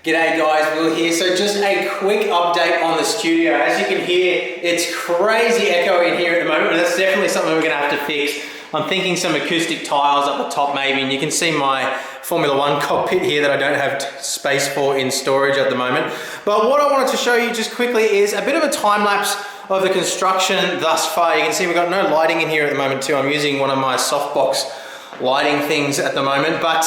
G'day guys, Will here. So just a quick update on the studio. As you can hear, it's crazy echo in here at the moment, but that's definitely something we're gonna have to fix. I'm thinking some acoustic tiles up the top maybe, and you can see my Formula One cockpit here that I don't have space for in storage at the moment. But what I wanted to show you just quickly is a bit of a time lapse of the construction thus far. You can see we've got no lighting in here at the moment too. I'm using one of my softbox lighting things at the moment, but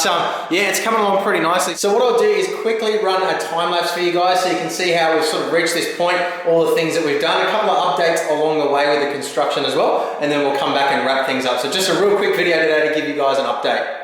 yeah, it's coming along pretty nicely. So what I'll do is quickly run a time lapse for you guys so you can see how we've sort of reached this point, all the things that we've done, a couple of updates along the way with the construction as well, and then we'll come back and wrap things up. So just a real quick video today to give you guys an update.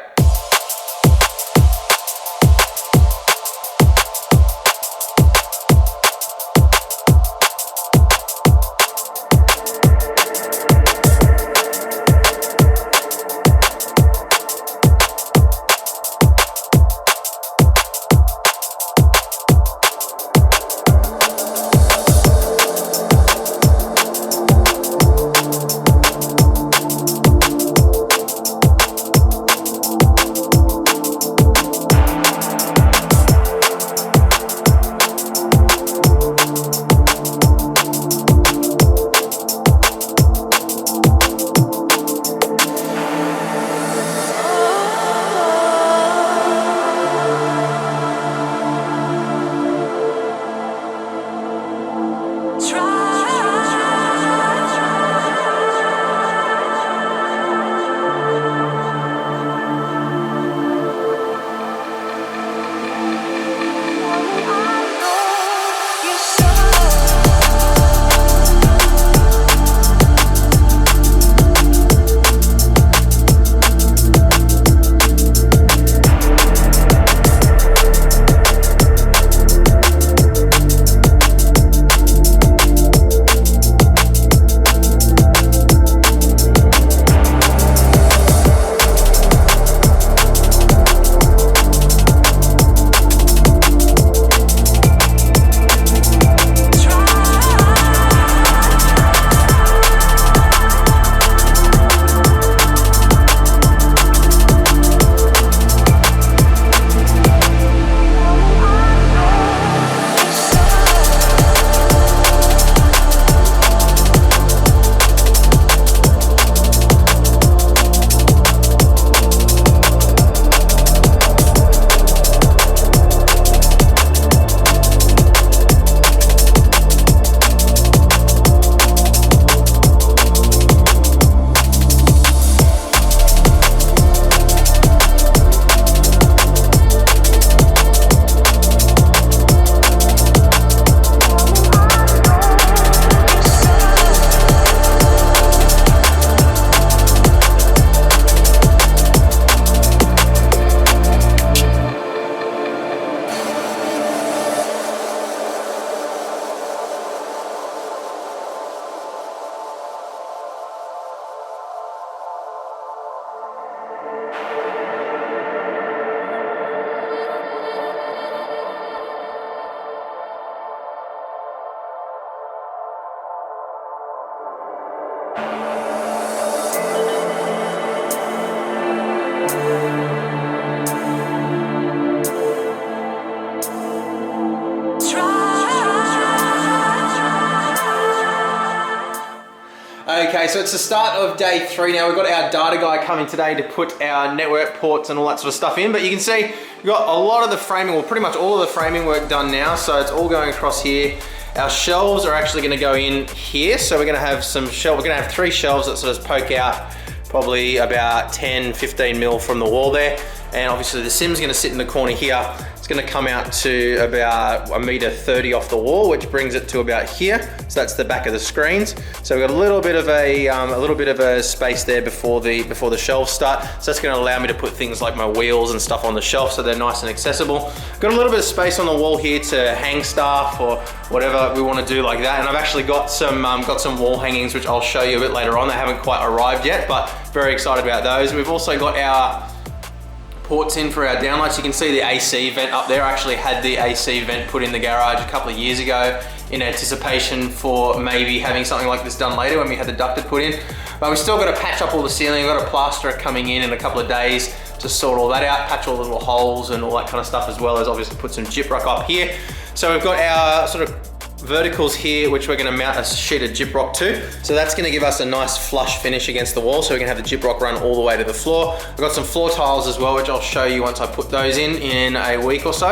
Okay, so it's the start of day 3 now. We've got our data guy coming today to put our network ports and all that sort of stuff in, but you can see we've got a lot of the framing, well pretty much all of the framing work done now, so it's all going across here. Our shelves are actually going to go in here, so we're going to have some we're going to have 3 shelves that sort of poke out probably about 10-15 mil from the wall there, and obviously the sim's going to sit in the corner here. It's going to come out to about 1.30 meters off the wall, which brings it to about here. So that's the back of the screens. So we've got a little bit of a space there before the shelves start. So that's going to allow me to put things like my wheels and stuff on the shelf, so they're nice and accessible. Got a little bit of space on the wall here to hang stuff or whatever we want to do like that. And I've actually got some wall hangings, which I'll show you a bit later on. They haven't quite arrived yet, but very excited about those. We've also got our ports in for our downlights. You can see the AC vent up there. I actually had the AC vent put in the garage a couple of years ago in anticipation for maybe having something like this done later when we had the ducted put in. But we've still got to patch up all the ceiling. We've got a plasterer coming in a couple of days to sort all that out, patch all the little holes and all that kind of stuff, as well as obviously put some gyprock up here. So we've got our sort of verticals here, which we're gonna mount a sheet of gyprock to. So that's gonna give us a nice flush finish against the wall, so we can have the gyprock run all the way to the floor. We've got some floor tiles as well, which I'll show you once I put those in a week or so.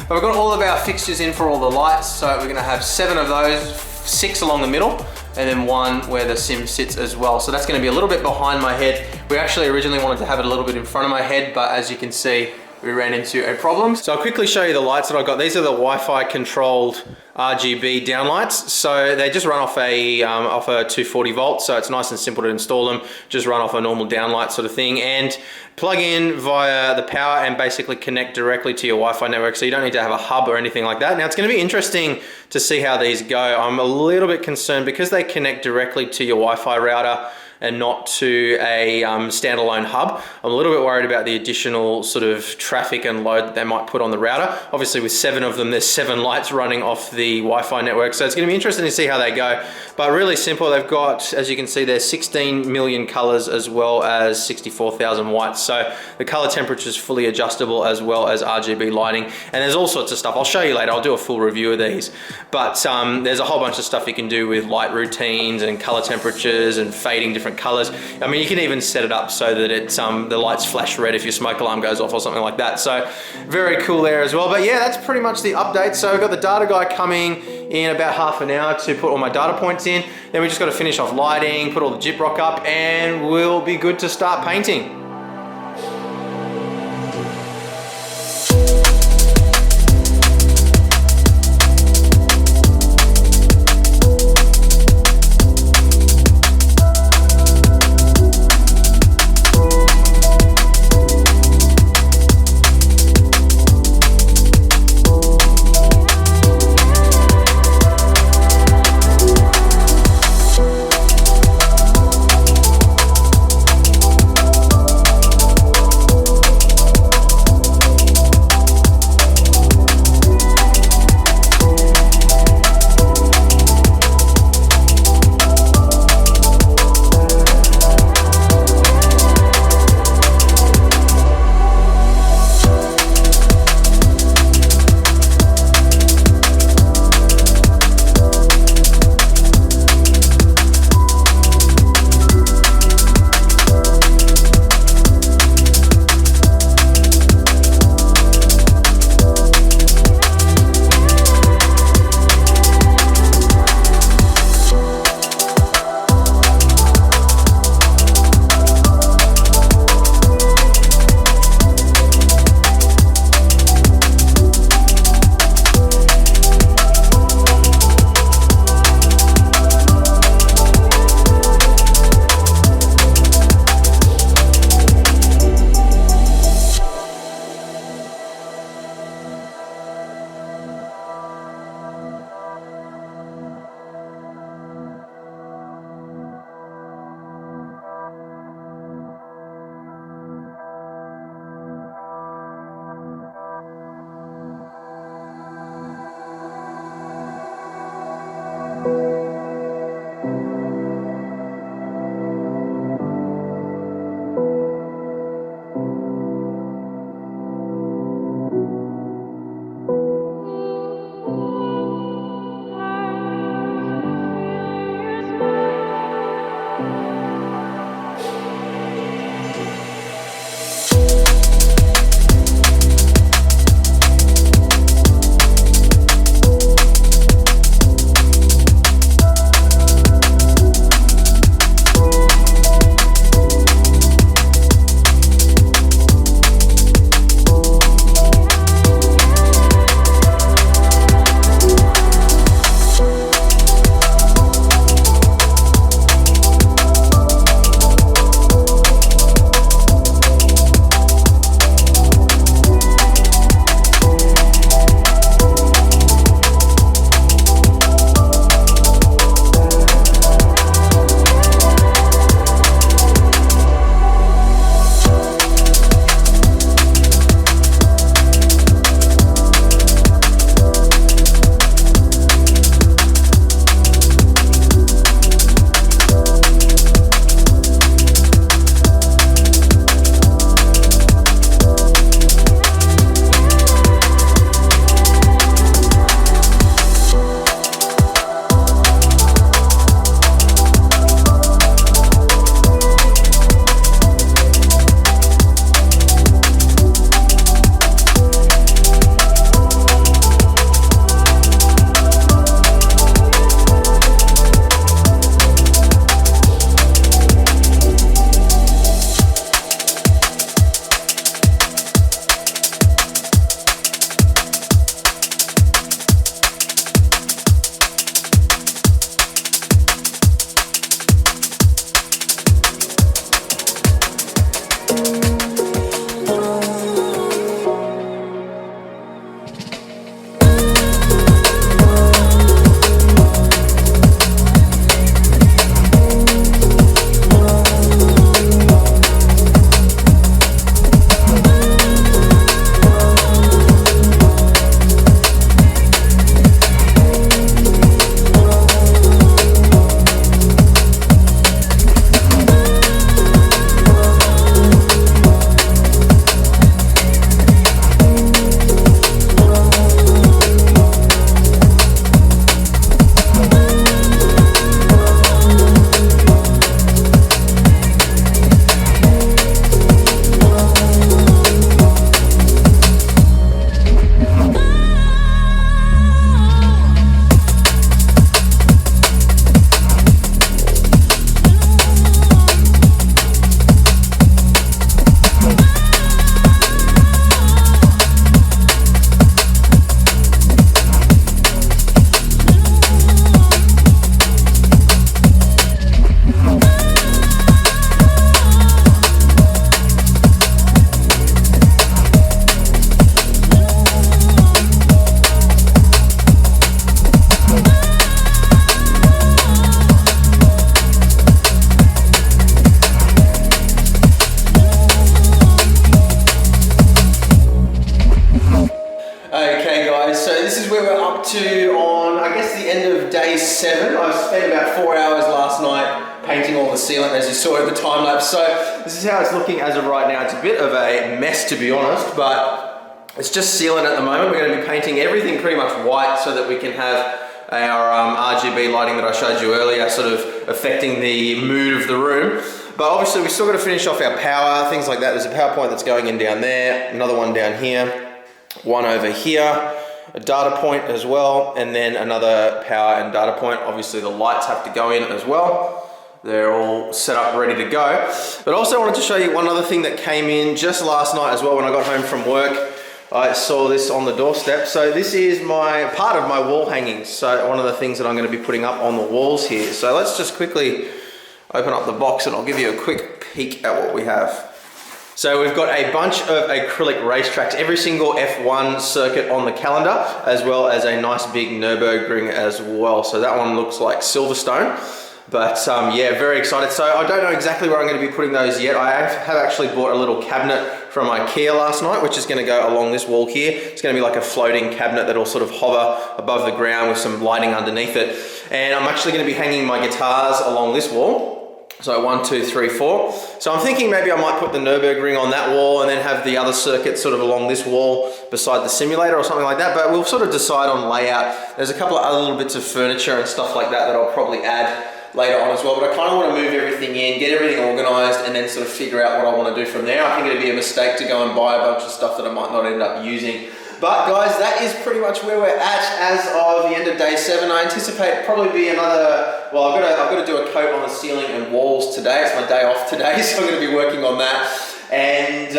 But we've got all of our fixtures in for all the lights, so we're gonna have 7 of those, 6 along the middle, and then 1 where the sim sits as well. So that's gonna be a little bit behind my head. We actually originally wanted to have it a little bit in front of my head, but as you can see, we ran into a problem. So I'll quickly show you the lights that I got. These are the Wi-Fi controlled RGB downlights. So they just run off a 240 volts. So it's nice and simple to install them. Just run off a normal downlight sort of thing, and plug in via the power and basically connect directly to your Wi-Fi network. So you don't need to have a hub or anything like that. Now it's gonna be interesting to see how these go. I'm a little bit concerned because they connect directly to your Wi-Fi router and not to a standalone hub. I'm a little bit worried about the additional sort of traffic and load that they might put on the router. Obviously with 7 of them, there's 7 lights running off the Wi-Fi network. So it's gonna be interesting to see how they go. But really simple, they've got, as you can see, there's 16 million colors as well as 64,000 watts. So the color temperature is fully adjustable as well as RGB lighting. And there's all sorts of stuff. I'll show you later, I'll do a full review of these. But there's a whole bunch of stuff you can do with light routines and color temperatures and fading different colors. I mean, you can even set it up so that it's the lights flash red if your smoke alarm goes off or something like that. So very cool there as well. But yeah, that's pretty much the update. So we've got the data guy coming in about half an hour to put all my data points in. Then we just got to finish off lighting, put all the gyprock up, and we'll be good to start painting. on the sealant as you saw in the time lapse. So this is how it's looking as of right now. It's a bit of a mess, to be honest, but it's just sealant at the moment. We're going to be painting everything pretty much white so that we can have our RGB lighting that I showed you earlier sort of affecting the mood of the room. But obviously we still got to finish off our power, things like that. There's a power point that's going in down there, another one down here, one over here, a data point as well, and then another power and data point. Obviously the lights have to go in as well. They're all set up, ready to go. But also I wanted to show you one other thing that came in just last night as well when I got home from work. I saw this on the doorstep. So this is part of my wall hangings. So one of the things that I'm going to be putting up on the walls here. So let's just quickly open up the box and I'll give you a quick peek at what we have. So we've got a bunch of acrylic racetracks, every single F1 circuit on the calendar, as well as a nice big Nürburgring as well. So that one looks like Silverstone. But yeah, very excited. So I don't know exactly where I'm going to be putting those yet. I have actually bought a little cabinet from IKEA last night, which is going to go along this wall here. It's going to be like a floating cabinet that'll sort of hover above the ground with some lighting underneath it. And I'm actually going to be hanging my guitars along this wall. So 1, 2, 3, 4. So I'm thinking maybe I might put the Nürburgring on that wall and then have the other circuit sort of along this wall beside the simulator or something like that. But we'll sort of decide on layout. There's a couple of other little bits of furniture and stuff like that that I'll probably add later on as well, but I kind of want to move everything in, get everything organized, and then sort of figure out what I want to do from there. I think it'd be a mistake to go and buy a bunch of stuff that I might not end up using. But guys, that is pretty much where we're at as of the end of day 7. I anticipate probably be another, well, I've got to do a coat on the ceiling and walls today. It's my day off today, so I'm going to be working on that. And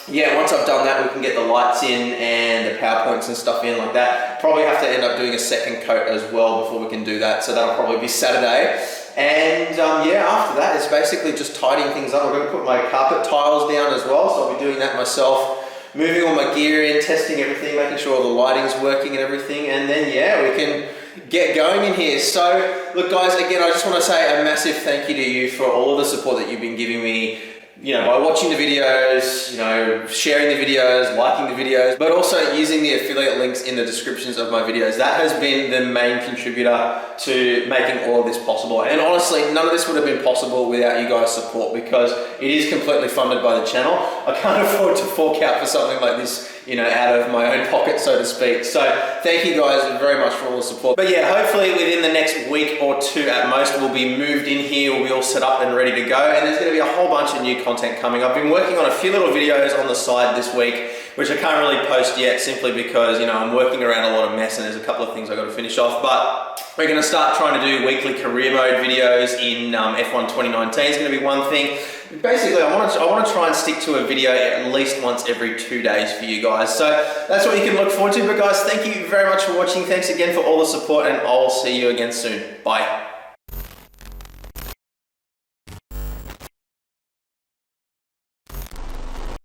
yeah, once I've done that, we can get the lights in and the power points and stuff in like that. Probably have to end up doing a second coat as well before we can do that. So that'll probably be Saturday. And yeah, after that, it's basically just tidying things up. I'm going to put my carpet tiles down as well. So I'll be doing that myself. Moving all my gear in, testing everything, making sure all the lighting's working and everything. And then yeah, we can get going in here. So look guys, again, I just want to say a massive thank you to you for all of the support that you've been giving me, you know, by watching the videos, you know, sharing the videos, liking the videos, but also using the affiliate links in the descriptions of my videos. That has been the main contributor to making all of this possible. And honestly, none of this would have been possible without you guys' support, because it is completely funded by the channel. I can't afford to fork out for something like this, you know, out of my own pocket, so to speak. So thank you guys very much for all the support. But yeah, hopefully within the next week or two at most, we'll be moved in here, we'll be all set up and ready to go. And there's going to be a whole bunch of new content coming. I've been working on a few little videos on the side this week, which I can't really post yet simply because, you know, I'm working around a lot of mess and there's a couple of things I've got to finish off. But we're going to start trying to do weekly career mode videos in F1 2019 is going to be one thing. Basically, I want to try and stick to a video at least once every 2 days for you guys. So that's what you can look forward to. But guys, thank you very much for watching. Thanks again for all the support, and I'll see you again soon. Bye.